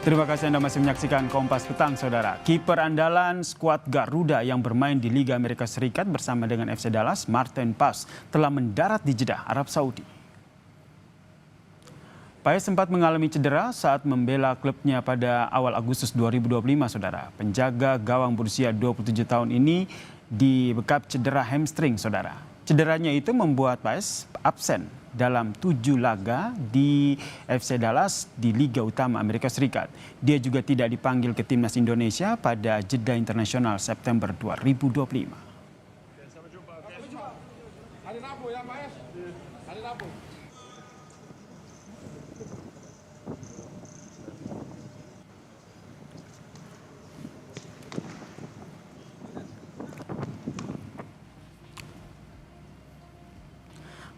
Terima kasih Anda masih menyaksikan Kompas Petang, Saudara. Kiper andalan skuad Garuda yang bermain di Liga Amerika Serikat bersama dengan FC Dallas, Martin Paes, telah mendarat di Jeddah, Arab Saudi. Paes sempat mengalami cedera saat membela klubnya pada awal Agustus 2025, Saudara. Penjaga gawang berusia 27 tahun ini dibekap cedera hamstring, Saudara. Cederanya itu membuat Paes absen dalam 7 laga di FC Dallas di Liga Utama Amerika Serikat. Dia juga tidak dipanggil ke timnas Indonesia pada jeda internasional September 2025.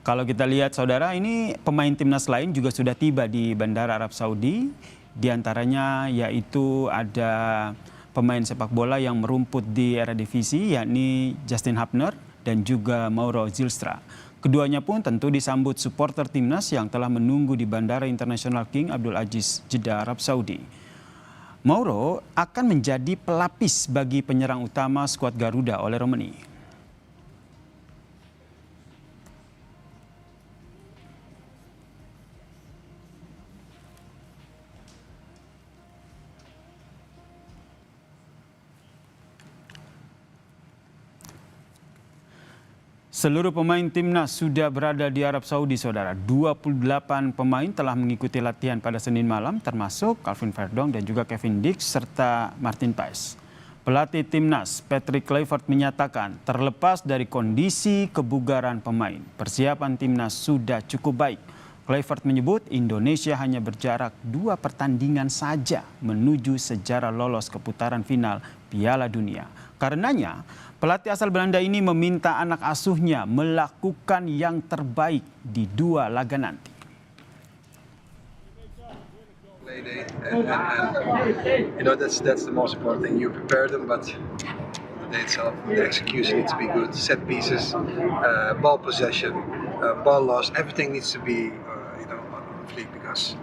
Kalau kita lihat, Saudara, ini pemain timnas lain juga sudah tiba di Bandara Arab Saudi. Di antaranya yaitu ada pemain sepak bola yang merumput di Eredivisie, yakni Justin Hapner dan juga Mauro Zylstra. Keduanya pun tentu disambut supporter timnas yang telah menunggu di Bandara Internasional King Abdul Aziz, Jeddah, Arab Saudi. Mauro akan menjadi pelapis bagi penyerang utama skuad Garuda oleh Romani. Seluruh pemain timnas sudah berada di Arab Saudi, Saudara. 28 pemain telah mengikuti latihan pada Senin malam, termasuk Calvin Verdong dan juga Kevin Dix serta Martin Paes. Pelatih timnas Patrick Kluivert menyatakan terlepas dari kondisi kebugaran pemain, persiapan timnas sudah cukup baik. Kluivert menyebut Indonesia hanya berjarak 2 pertandingan saja menuju sejarah lolos ke putaran final Piala Dunia. Karenanya, pelatih asal Belanda ini meminta anak asuhnya melakukan yang terbaik di 2 laga nanti. That's the most important thing. You prepare them, but the day itself, the execution needs to be good. Set pieces, ball possession, ball loss, everything needs to be on fleek because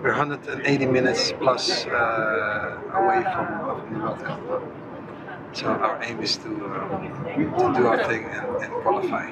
we're 180 minutes plus away from the World Cup. So our aim is to do our thing and qualify.